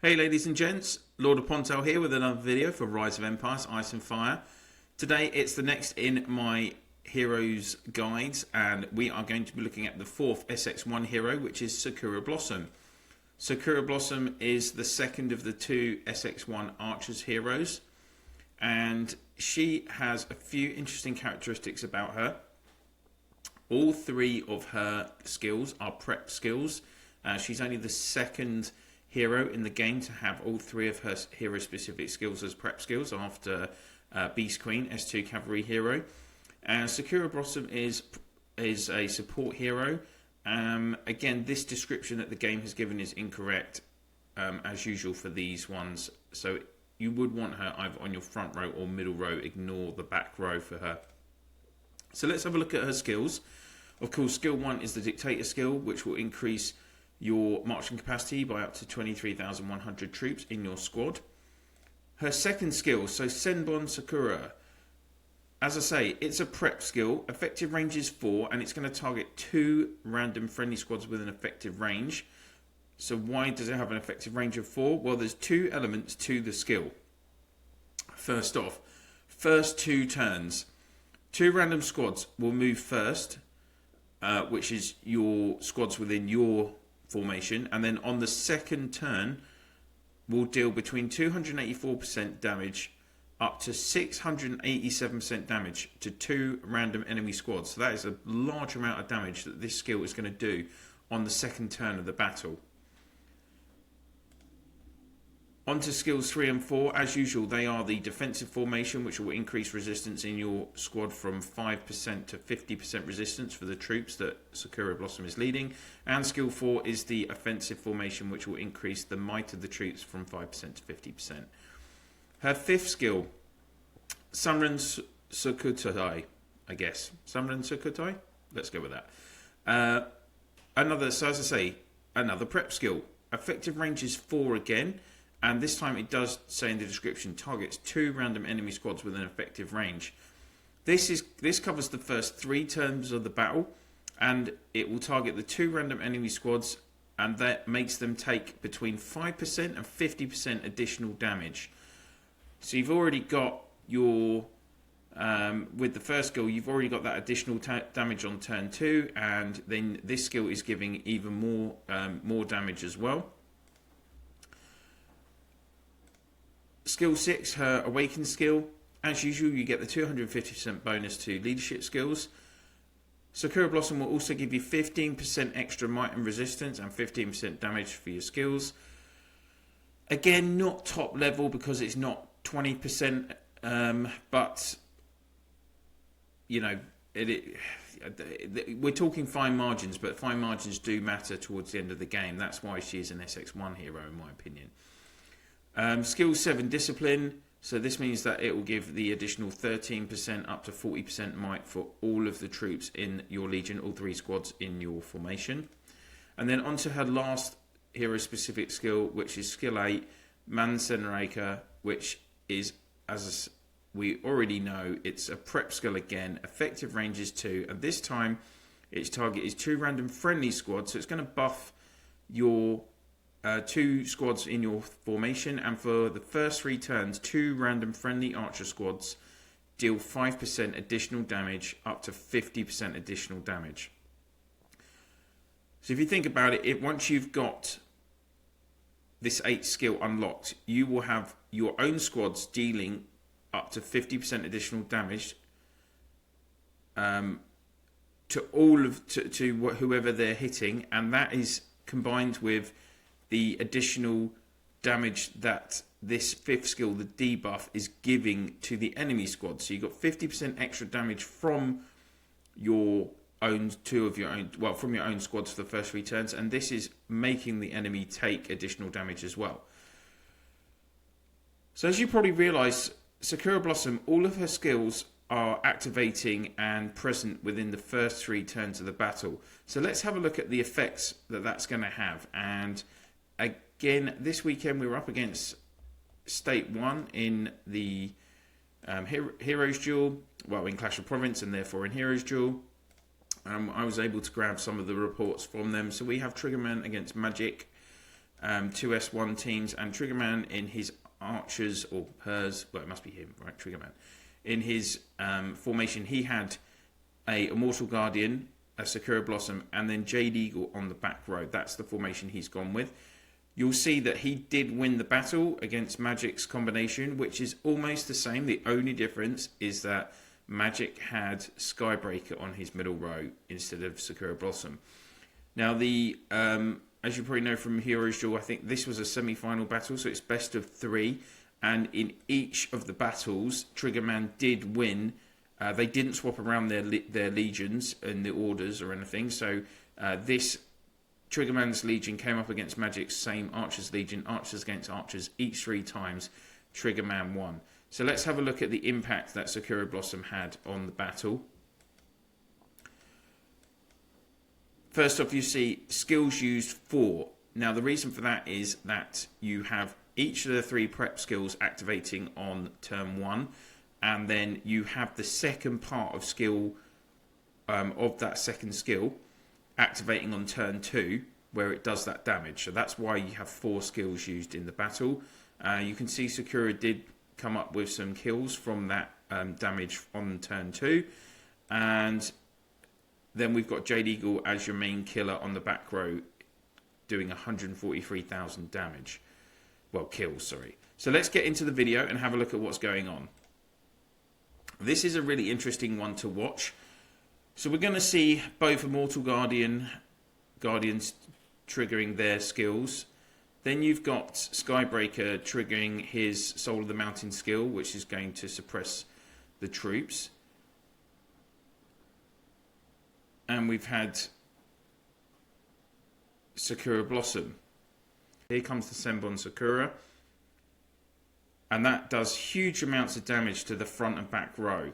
Hey ladies and gents, LordOfPondtail here with another video for Rise of Empires, Ice and Fire. Today it's the next in my heroes guides, and we are going to be looking at the 4th SX1 hero, which is Sakura Blossom. Sakura Blossom is the second of the two SX1 Archers heroes, and she has a few interesting characteristics about her. All three of her skills are prep skills. She's only the second hero in the game to have all three of her hero specific skills as prep skills after Beast Queen, S2 cavalry hero. Sakura Blossom is a support hero. Again, this description that the game has given is incorrect as usual for these ones, so you would want her either on your front row or middle row. Ignore the back row for her. So let's have a look at her skills. Of course, skill 1 is the dictator skill, which will increase your marching capacity by up to 23,100 troops in your squad. Her second skill, so Senbon Sakura, as I say, it's a prep skill. Effective range is 4, and it's going to target 2 random friendly squads with an effective range. So why does it have an effective range of 4? Well, there's 2 elements to the skill. First off, first 2 turns, 2 random squads will move first, which is your squads within your formation, and then on the second turn will deal between 284% damage up to 687% damage to 2 random enemy squads. So that is a large amount of damage that this skill is going to do on the second turn of the battle. On to skills 3 and 4. As usual, they are the defensive formation, which will increase resistance in your squad from 5% to 50% resistance for the troops that Sakura Blossom is leading. And skill 4 is the offensive formation, which will increase the might of the troops from 5% to 50%. Her 5th skill, Sunran Sukutai, I guess. Sunran Sukutai? Let's go with that. So as I say, another prep skill. Effective range is 4 again. And this time it does say in the description, targets 2 random enemy squads with an effective range. This covers the first 3 turns of the battle, and it will target the 2 random enemy squads, and that makes them take between 5% and 50% additional damage. So you've already got your, with the first skill, you've already got that additional damage on turn 2, and then this skill is giving even more damage as well. Skill 6, her Awakened skill. As usual, you get the 250% bonus to leadership skills. Sakura Blossom will also give you 15% extra might and resistance and 15% damage for your skills. Again, not top level because it's not 20%, but you know, we're talking fine margins, but fine margins do matter towards the end of the game. That's why she is an SX1 hero, in my opinion. Skill 7, Discipline. So this means that it will give the additional 13% up to 40% might for all of the troops in your legion, all 3 squads in your formation. And then onto her last hero specific skill, which is skill 8, Mansenreika, which is, as we already know, it's a prep skill again. Effective range is 2, and this time its target is 2 random friendly squads, so it's going to buff your 2 squads in your formation, and for the first 3 turns, 2 random friendly archer squads deal 5% additional damage up to 50% additional damage. So if you think about it, once you've got this 8th skill unlocked, you will have your own squads dealing up to 50% additional damage to whoever they're hitting, and that is combined with the additional damage that this 5th skill, the debuff, is giving to the enemy squad. So you've got 50% extra damage from your own from your own squads for the first 3 turns, and this is making the enemy take additional damage as well. So as you probably realise, Sakura Blossom, all of her skills are activating and present within the first 3 turns of the battle. So let's have a look at the effects that that's going to have. And again, this weekend we were up against State 1 in the Heroes Duel, well, in Clash of Province and therefore in Heroes Duel. I was able to grab some of the reports from them. So we have Triggerman against Magic, two S1 teams, and Triggerman in his Archers, or hers, well, it must be him, right? Triggerman. In his formation, he had a Immortal Guardian, a Sakura Blossom, and then Jade Eagle on the back row. That's the formation he's gone with. You'll see that he did win the battle against Magic's combination, which is almost the same. The only difference is that Magic had Skybreaker on his middle row instead of Sakura Blossom. Now, as you probably know from Heroes Duel, I think this was a semi-final battle, so it's best of 3. And in each of the battles, Triggerman did win. They didn't swap around their legions and the orders or anything. So this Triggerman's Legion came up against Magic's same Archers Legion, Archers against Archers, each 3 times. Triggerman won. So let's have a look at the impact that Sakura Blossom had on the battle. First off, you see skills used 4. Now, the reason for that is that you have each of the 3 prep skills activating on turn 1, and then you have the second part of skill of that second skill activating on turn 2, where it does that damage. So that's why you have 4 skills used in the battle. You can see Sakura did come up with some kills from that damage on turn 2, and then we've got Jade Eagle as your main killer on the back row, doing 143,000 damage. Well, kills, sorry. So let's get into the video and have a look at what's going on. This is a really interesting one to watch. So we're going to see both Immortal Guardians triggering their skills. Then you've got Skybreaker triggering his Soul of the Mountain skill, which is going to suppress the troops. And we've had Sakura Blossom. Here comes the Senbon Sakura. And that does huge amounts of damage to the front and back row.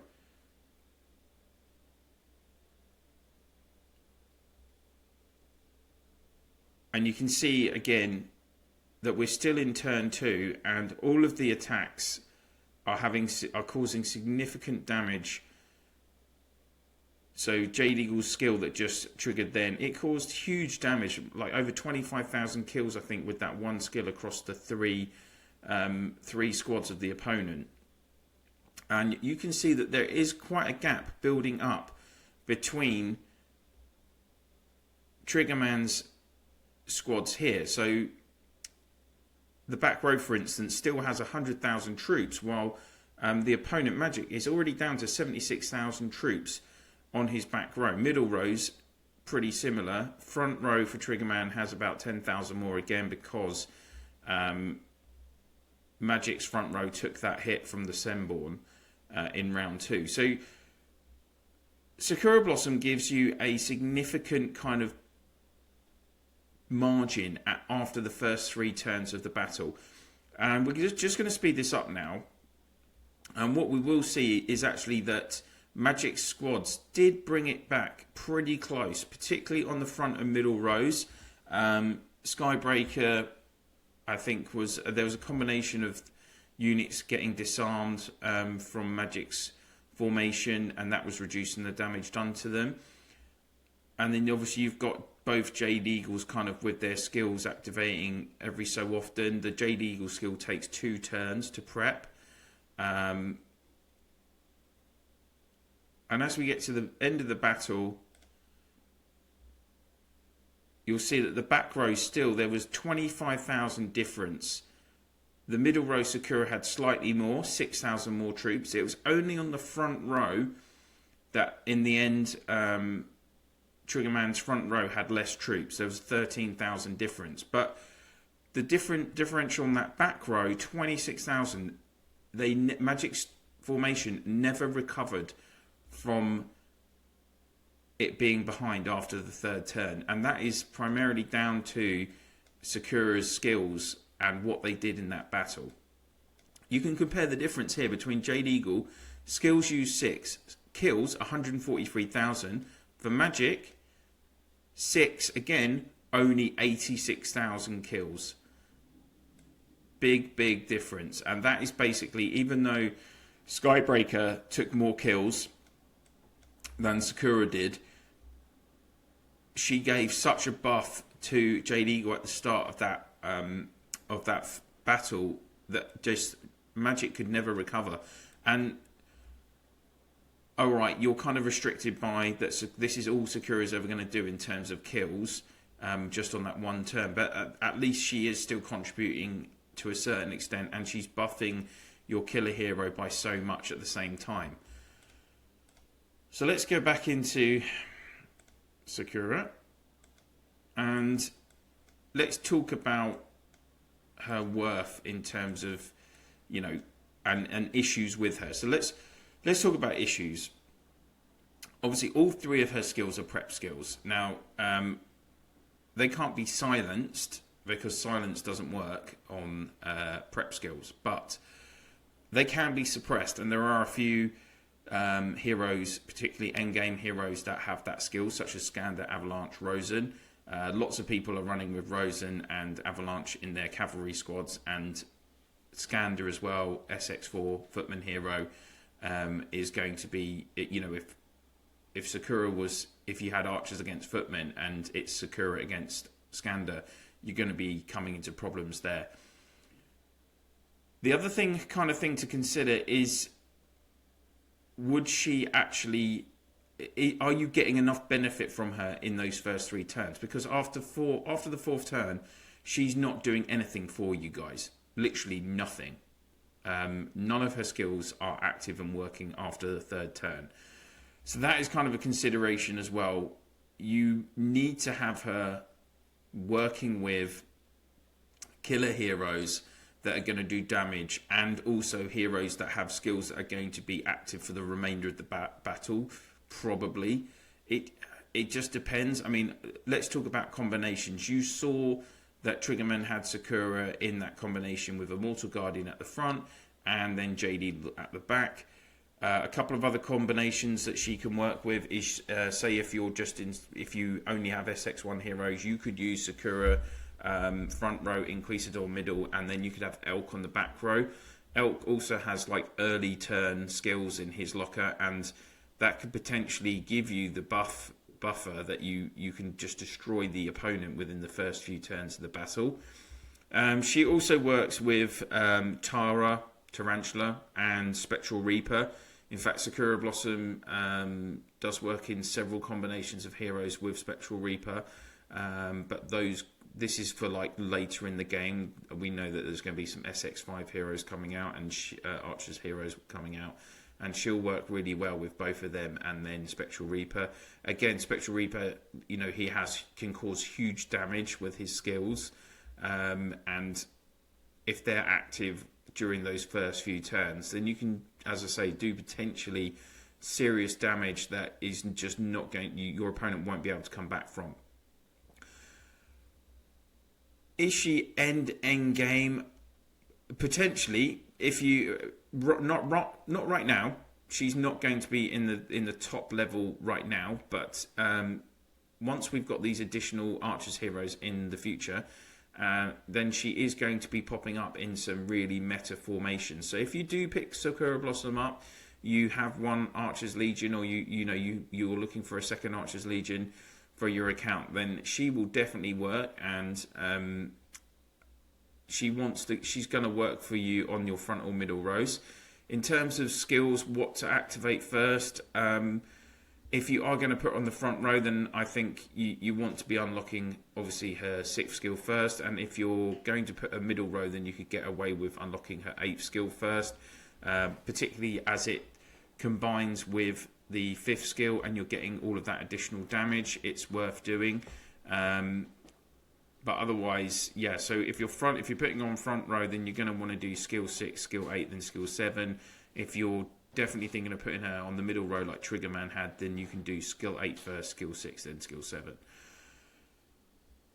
And you can see again that we're still in turn 2, and all of the attacks are causing significant damage. So Jade Eagle's skill that just triggered then, it caused huge damage, like over 25,000 kills, I think, with that one skill across the three squads of the opponent. And you can see that there is quite a gap building up between Triggerman's squads here. So the back row, for instance, still has 100,000 troops, while the opponent Magic is already down to 76,000 troops on his back row. Middle row's pretty similar. Front row for Triggerman has about 10,000 more, again because Magic's front row took that hit from the Senbon in round 2. So Sakura Blossom gives you a significant kind of margin after the first 3 turns of the battle. And we're just going to speed this up now. And what we will see is actually that Magic's squads did bring it back pretty close, particularly on the front and middle rows. Skybreaker, I think, there was a combination of units getting disarmed from Magic's formation, and that was reducing the damage done to them. And then obviously you've got both Jade Eagles kind of with their skills activating every so often. The Jade Eagle skill takes 2 turns to prep. And as we get to the end of the battle, you'll see that the back row still, there was 25,000 difference. The middle row Sakura had slightly more, 6,000 more troops. It was only on the front row that in the end, Triggerman's front row had less troops. There was 13,000 difference. But the differential on that back row, 26,000, Magic's formation never recovered from it being behind after the 3rd turn, and that is primarily down to Sakura's skills and what they did in that battle. You can compare the difference here between Jade Eagle, skills used 6, kills 143,000. For Magic, 6, again, only 86,000 kills. Big difference. And that is basically, even though Skybreaker took more kills than Sakura did, she gave such a buff to Jade Eagle at the start of that battle that just magic could never recover. And alright, you're kind of restricted by that. This is all Sakura is ever going to do in terms of kills, just on that one turn. But at least she is still contributing to a certain extent, and she's buffing your killer hero by so much at the same time. So let's go back into Sakura and let's talk about her worth in terms of, you know, and issues with her. So let's talk about issues. Obviously, all three of her skills are prep skills. Now, they can't be silenced because silence doesn't work on prep skills, but they can be suppressed, and there are a few heroes, particularly endgame heroes, that have that skill, such as Skander, Avalanche, Rosen. Lots of people are running with Rosen and Avalanche in their cavalry squads, and Skander as well, SX4 footman hero, is going to be, you know, if Sakura was, if you had archers against footmen and it's Sakura against Skander, you're going to be coming into problems there. The other thing to consider is, would she actually, are you getting enough benefit from her in those first 3 turns? Because after the 4th turn, she's not doing anything for you guys. Literally nothing. None of her skills are active and working after the 3rd turn. So that is kind of a consideration as well. You need to have her working with killer heroes that are going to do damage, and also heroes that have skills that are going to be active for the remainder of the battle. Probably. It just depends. I mean, let's talk about combinations. You saw that Triggerman had Sakura in that combination with a Mortal Guardian at the front and then JD at the back. A couple of other combinations that she can work with is, say, if you only have SX1 heroes, you could use Sakura front row, Inquisidor middle, and then you could have Elk on the back row. Elk also has like early turn skills in his locker, and that could potentially give you the buffer that you can just destroy the opponent within the first few turns of the battle. She also works with Tarantula and Spectral Reaper. In fact, Sakura Blossom does work in several combinations of heroes with Spectral Reaper, but this is for like later in the game. We know that there's going to be some SX5 heroes coming out and Archers heroes coming out, and she'll work really well with both of them. And then Spectral Reaper, again, Spectral Reaper, you know, he can cause huge damage with his skills, and if they're active during those first few turns, then you can, as I say, do potentially serious damage that is just not going, your opponent won't be able to come back from. Is she end game? Potentially, if you not right now. She's not going to be in the top level right now, but once we've got these additional Archers heroes in the future, then she is going to be popping up in some really meta formations. So if you do pick Sakura Blossom up, you have one Archers Legion, or you're looking for a second Archers Legion for your account, then she will definitely work, and she's going to work for you on your front or middle rows. In terms of skills, what to activate first, if you are going to put on the front row, then I think you want to be unlocking, obviously, her 6th skill first. And if you're going to put a middle row, then you could get away with unlocking her 8th skill first, particularly as it combines with the 5th skill and you're getting all of that additional damage. It's worth doing. But otherwise, yeah, so if you're putting on front row, then you're going to want to do skill 6, skill 8, then skill 7. If you're definitely thinking of putting her on the middle row like Triggerman had, then you can do skill 8 first, skill 6, then skill 7.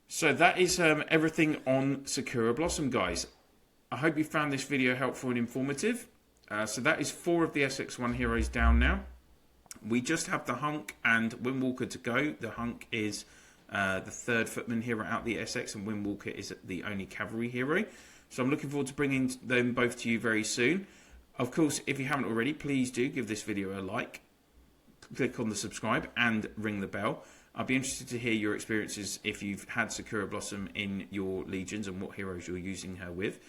So that is everything on Sakura Blossom, guys. I hope you found this video helpful and informative. So that is 4 of the SX1 heroes down now. We just have the Hunk and Windwalker to go. The Hunk is the 3rd footman hero out the SX, and Windwalker is the only cavalry hero. So I'm looking forward to bringing them both to you very soon. Of course, if you haven't already, please do give this video a like, click on the subscribe and ring the bell. I'd be interested to hear your experiences if you've had Sakura Blossom in your legions and what heroes you're using her with.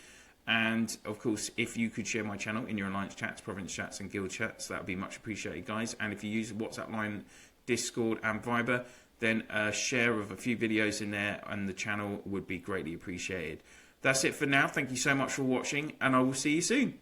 And of course, if you could share my channel in your alliance chats, province chats and guild chats, that would be much appreciated, guys. And if you use WhatsApp line, Discord and Viber, then a share of a few videos in there and the channel would be greatly appreciated. That's it for now. Thank you so much for watching, and I will see you soon.